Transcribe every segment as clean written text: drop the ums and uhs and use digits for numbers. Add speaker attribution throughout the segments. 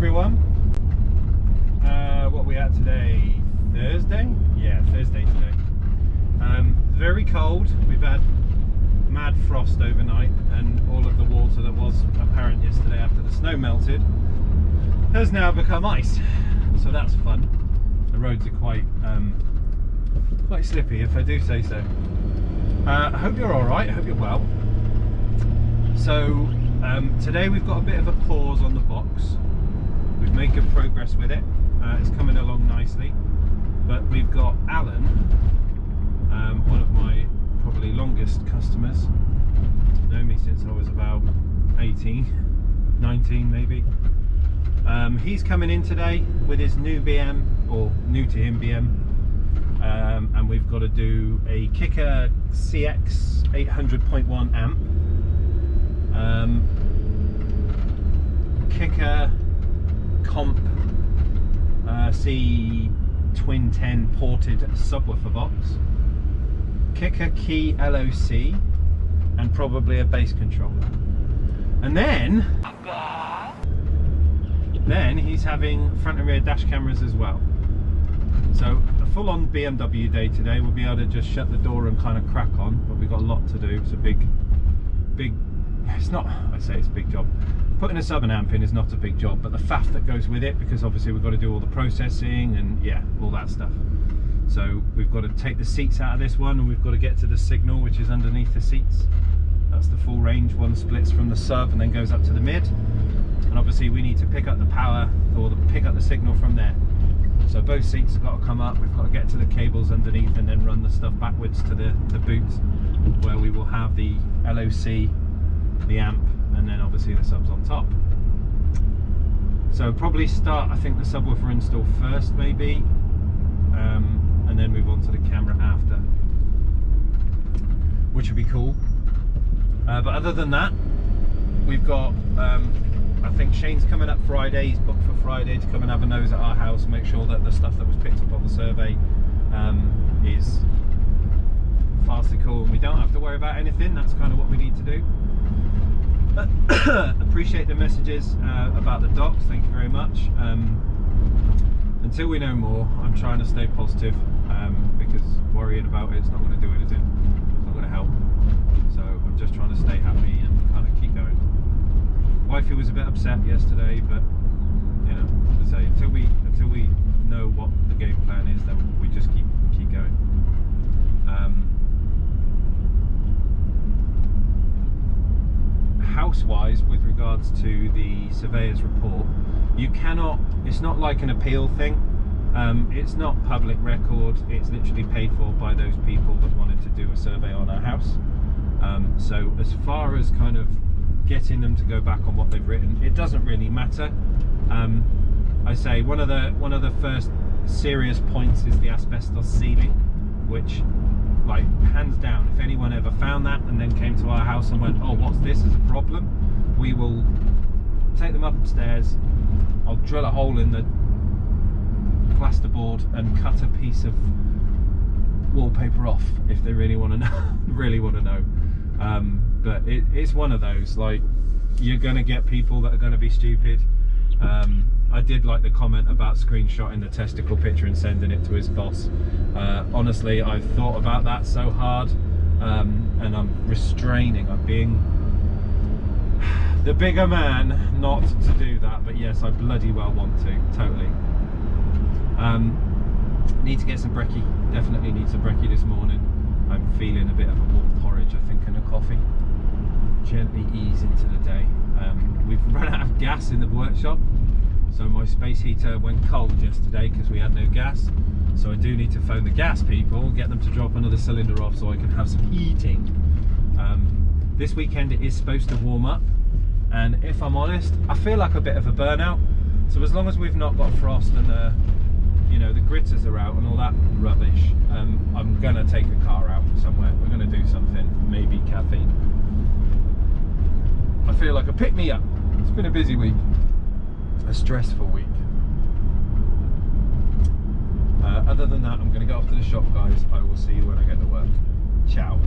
Speaker 1: everyone. What are we at today? Thursday? Yeah, Thursday today. Very cold. We've had mad frost overnight, and all of the water that was apparent yesterday after the snow melted has now become ice. So that's fun. The roads are quite slippy, if I do say so. I hope you're all right. I hope you're well. So today we've got a bit of a pause on the box. We've made good progress with it. It's coming along nicely, but we've got Alan, one of my probably longest customers, known me since I was about 18, 19 maybe. He's coming in today with his new BM, or new to him BM, and we've got to do a Kicker CX 800.1 amp, Kicker Comp C Twin 10 ported subwoofer box, Kicker Key LOC, and probably a bass controller. And then he's having front and rear dash cameras as well. So a full-on BMW day today. We'll be able to just shut the door and kind of crack on, but we've got a lot to do. It's a big, it's not, I say it's a big job. Putting a sub and amp in is not a big job, but the faff that goes with it, because obviously we've got to do all the processing and yeah, all that stuff. So we've got to take the seats out of this one, and we've got to get to the signal, which is underneath the seats. That's the full range. One splits from the sub and then goes up to the mid. And obviously we need to pick up the power, or pick up the signal from there. So both seats have got to come up. We've got to get to the cables underneath and then run the stuff backwards to the boot, where we will have the LOC, the amp, and then obviously the subs on top. So probably start, I think, the subwoofer install first maybe, and then move on to the camera after, which would be cool. But other than that, we've got I think Shane's coming up Friday. He's booked for Friday to come and have a nose at our house, make sure that the stuff that was picked up on the survey is farcical and we don't have to worry about anything. That's kind of what we need to do. Appreciate the messages about the docks, thank you very much. Until we know more, I'm trying to stay positive, because worrying about it's not going to do anything, it's not going to help. So I'm just trying to stay happy and kind of keep going. Wifey was a bit upset yesterday, but you know, as I say, until we know what the game plan is, then we just keep going. House-wise, with regards to the surveyor's report, you cannot, it's not like an appeal thing. It's not public record. It's literally paid for by those people that wanted to do a survey on our house. So as far as kind of getting them to go back on what they've written, it doesn't really matter. I say one of the first serious points is the asbestos ceiling, which, like, hands down, if anyone ever found that and then came to our house and went, oh, what's this as a problem, we will take them upstairs. I'll drill a hole in the plasterboard and cut a piece of wallpaper off if they really want to know. But it's one of those, like, you're going to get people that are going to be stupid. I did like the comment about screenshotting the testicle picture and sending it to his boss. Honestly, I've thought about that so hard, and I'm restraining. I'm being the bigger man not to do that, but yes, I bloody well want to, totally. Need to get some brekkie, definitely need some brekkie this morning. I'm feeling a bit of a warm porridge, I think, and a coffee. Gently ease into the day. We've run out of gas in the workshop, so my space heater went cold yesterday because we had no gas. So I do need to phone the gas people, get them to drop another cylinder off so I can have some heating. This weekend it is supposed to warm up, and if I'm honest, I feel like a bit of a burnout. So as long as we've not got frost and you know, the gritters are out and all that rubbish, I'm gonna take the car out somewhere. We're gonna do something, maybe caffeine. I feel like a pick me up. It's been a busy week, a stressful week. Other than that, I'm going to go off to the shop, guys. I will see you when I get to work. Ciao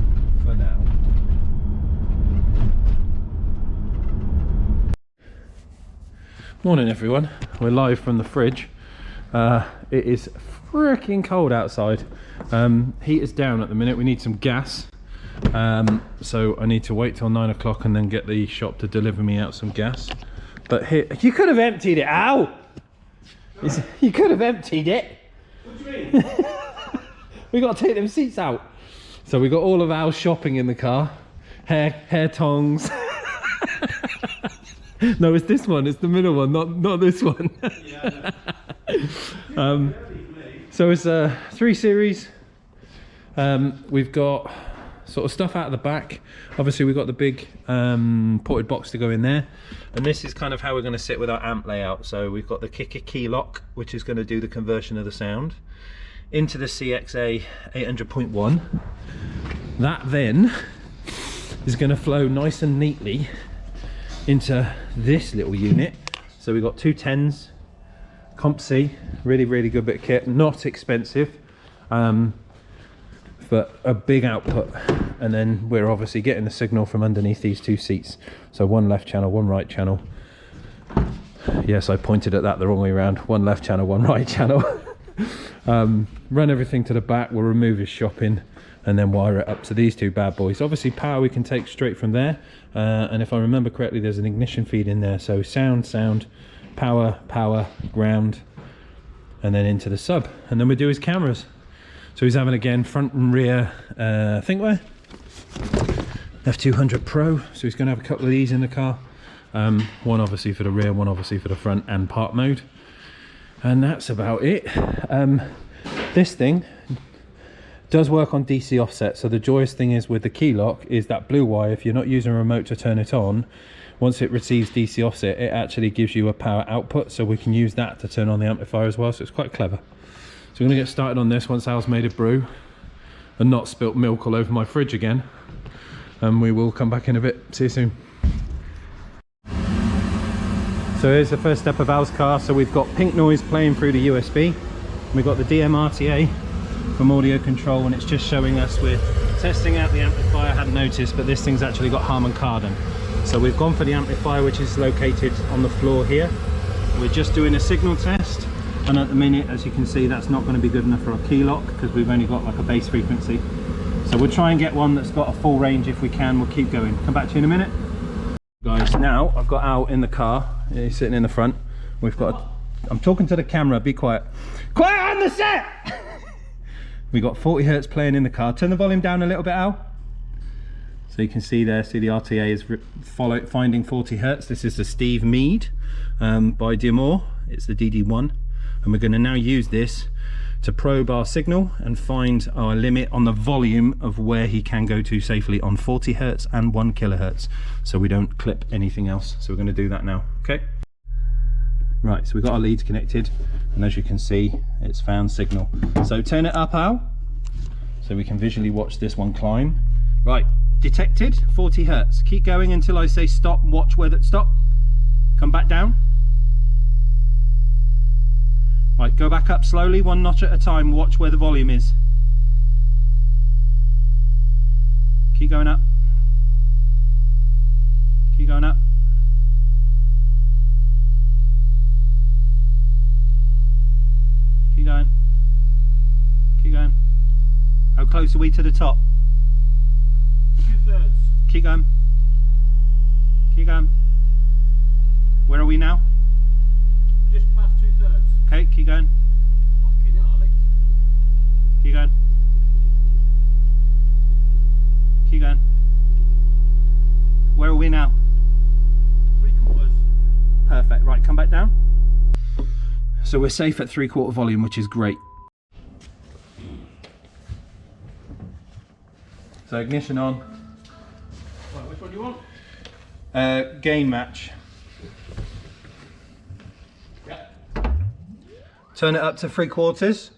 Speaker 1: for now. Morning everyone, we're live from the fridge. It is freaking cold outside. Heat is down at the minute, we need some gas. So I need to wait till 9 o'clock and then get the shop to deliver me out some gas. But here, you could have emptied it out! You could have emptied it! What do you mean? We got to take them seats out. So we got all of our shopping in the car. Hair tongs. No, it's this one, it's the middle one, not this one. So it's a 3 Series. We've got sort of stuff out of the back. Obviously we've got the big ported box to go in there. And this is kind of how we're going to sit with our amp layout. So we've got the Kicker key lock, which is going to do the conversion of the sound into the CXA 800.1. That then is going to flow nice and neatly into this little unit. So we've got 2 10s, Comp C, really good bit of kit, not expensive, but a big output. And then we're obviously getting the signal from underneath these 2 seats. So 1 left channel, 1 right channel. Yes, I pointed at that the wrong way around. 1 left channel, 1 right channel. Run everything to the back, we'll remove his shopping and then wire it up to these 2 bad boys. Obviously power we can take straight from there, and if I remember correctly there's an ignition feed in there, so sound, power, ground, and then into the sub, and then we do his cameras. So he's having again front and rear ThinkWare F200 Pro, so he's going to have a couple of these in the car, one obviously for the rear, one obviously for the front and park mode, and that's about it. This thing does work on DC offset, so the joyous thing is with the key lock is that blue wire, if you're not using a remote to turn it on, once it receives DC offset it actually gives you a power output, so we can use that to turn on the amplifier as well, so it's quite clever. So we're going to get started on this once Al's made a brew and not spilt milk all over my fridge again, and we will come back in a bit. See you soon. So here's the first step of Al's car. So we've got pink noise playing through the USB, we've got the DMRTA from audio control, and it's just showing us we're testing out the amplifier. I hadn't noticed, but this thing's actually got Harman Kardon. So we've gone for the amplifier, which is located on the floor here. We're just doing a signal test, and at the minute, as you can see, that's not going to be good enough for a key lock because we've only got like a bass frequency. So we'll try and get one that's got a full range if we can. We'll keep going. Come back to you in a minute. Guys, now I've got Al in the car. He's sitting in the front. We've got I'm talking to the camera, be quiet. Quiet on the set! We got 40 hertz playing in the car. Turn the volume down a little bit, Al. So you can see there, see the RTA is finding 40 hertz. This is the Steve Mead by D'Amour. It's the DD1. And we're going to now use this to probe our signal and find our limit on the volume of where he can go to safely on 40 hertz and 1 kilohertz. So we don't clip anything else. So we're going to do that now, okay? Right, so we've got our leads connected, and as you can see, it's found signal. So turn it up, Al, so we can visually watch this one climb. Right, detected, 40 hertz. Keep going until I say stop, and watch where that stop. Come back down. Right, go back up slowly, 1 notch at a time, watch where the volume is. Keep going up. Keep going up. Keep going. Keep going. How close are we to the top?
Speaker 2: 2/3.
Speaker 1: Keep going. Keep going. Where are we now?
Speaker 2: Just past 2/3.
Speaker 1: Okay, keep going.
Speaker 2: Fucking hell, Alex.
Speaker 1: Keep going. Keep going. Where are we now?
Speaker 2: 3/4.
Speaker 1: Perfect. Right, come back down. So we're safe at 3/4 volume, which is great. So ignition on.
Speaker 2: Right, which one do you want?
Speaker 1: Gain match.
Speaker 2: Yeah.
Speaker 1: Turn it up to 3/4.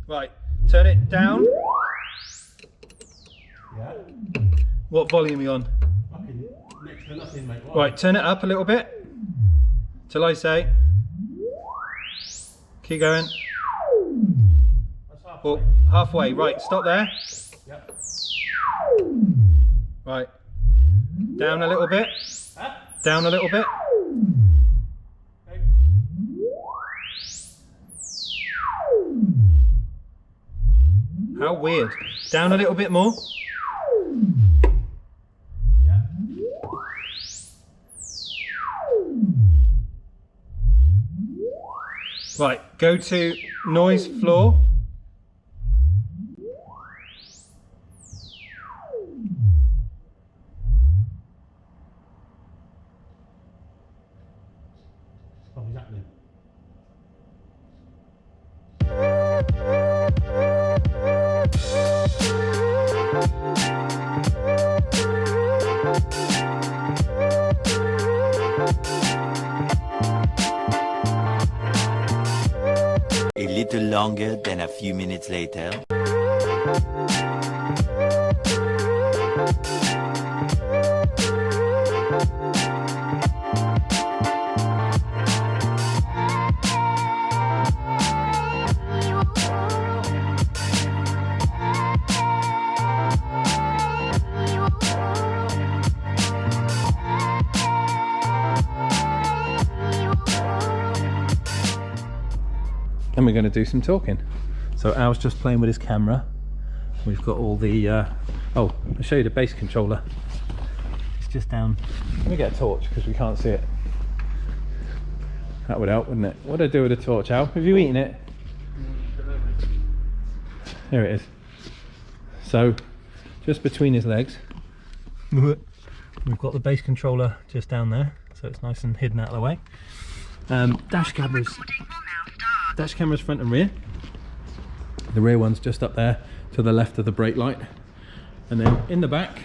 Speaker 1: Right, turn it down.
Speaker 2: Yeah.
Speaker 1: What volume are you on?
Speaker 2: Fucking next to nothing, mate. What?
Speaker 1: Right, turn it up a little bit. Till I say. Keep going.
Speaker 2: That's halfway.
Speaker 1: Oh, halfway. Right, stop there.
Speaker 2: Yep.
Speaker 1: Right. Down a little bit.
Speaker 2: Huh?
Speaker 1: Down a little bit.
Speaker 2: Okay.
Speaker 1: How weird. Down a little bit more.
Speaker 2: Yeah.
Speaker 1: Right, go to noise floor.
Speaker 2: Something's happening.
Speaker 3: A little longer than a few minutes later.
Speaker 1: And we're going to do some talking. So Al's just playing with his camera. We've got all the oh, I'll show you the bass controller. It's just down. Let me get a torch because we can't see it. That would help, wouldn't it? What do I do with a torch, Al? Have you eaten it? There it is. So just between his legs we've got the bass controller just down there, so it's nice and hidden out of the way. Dash cameras front and rear. The rear one's just up there to the left of the brake light, and then in the back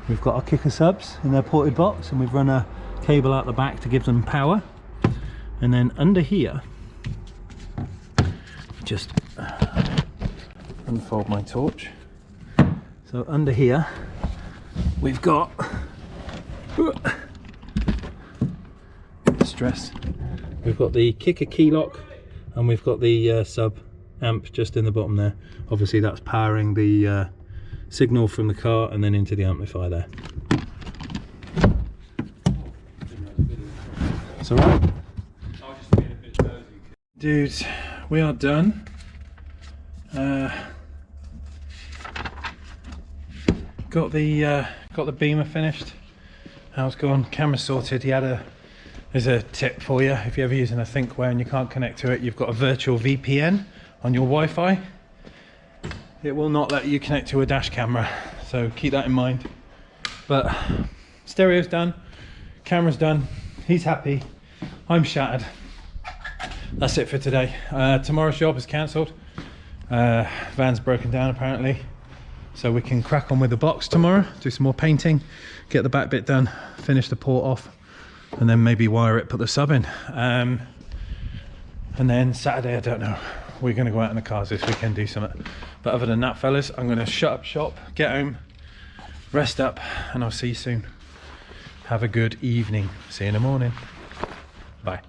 Speaker 1: we've got our kicker subs in their ported box, and we've run a cable out the back to give them power. And then under here, just unfold my torch. So under here we've got stress. We've got the kicker key lock, and we've got the sub amp just in the bottom there. Obviously that's powering the signal from the car and then into the amplifier there. It's alright. Dudes, we are done. Got the beamer finished. How's gone? Camera sorted. There's a tip for you. If you're ever using a ThinkWare and you can't connect to it, you've got a virtual VPN on your Wi-Fi. It will not let you connect to a dash camera, so keep that in mind. But stereo's done, camera's done, he's happy, I'm shattered. That's it for today. Tomorrow's job is cancelled. Van's broken down apparently, so we can crack on with the box tomorrow, do some more painting, get the back bit done, finish the port off, and then maybe wire it, put the sub in. And then Saturday, I don't know, we're going to go out in the cars this weekend, do something. But other than that, fellas, I'm going to shut up shop, get home, rest up, and I'll see you soon. Have a good evening. See you in the morning. Bye.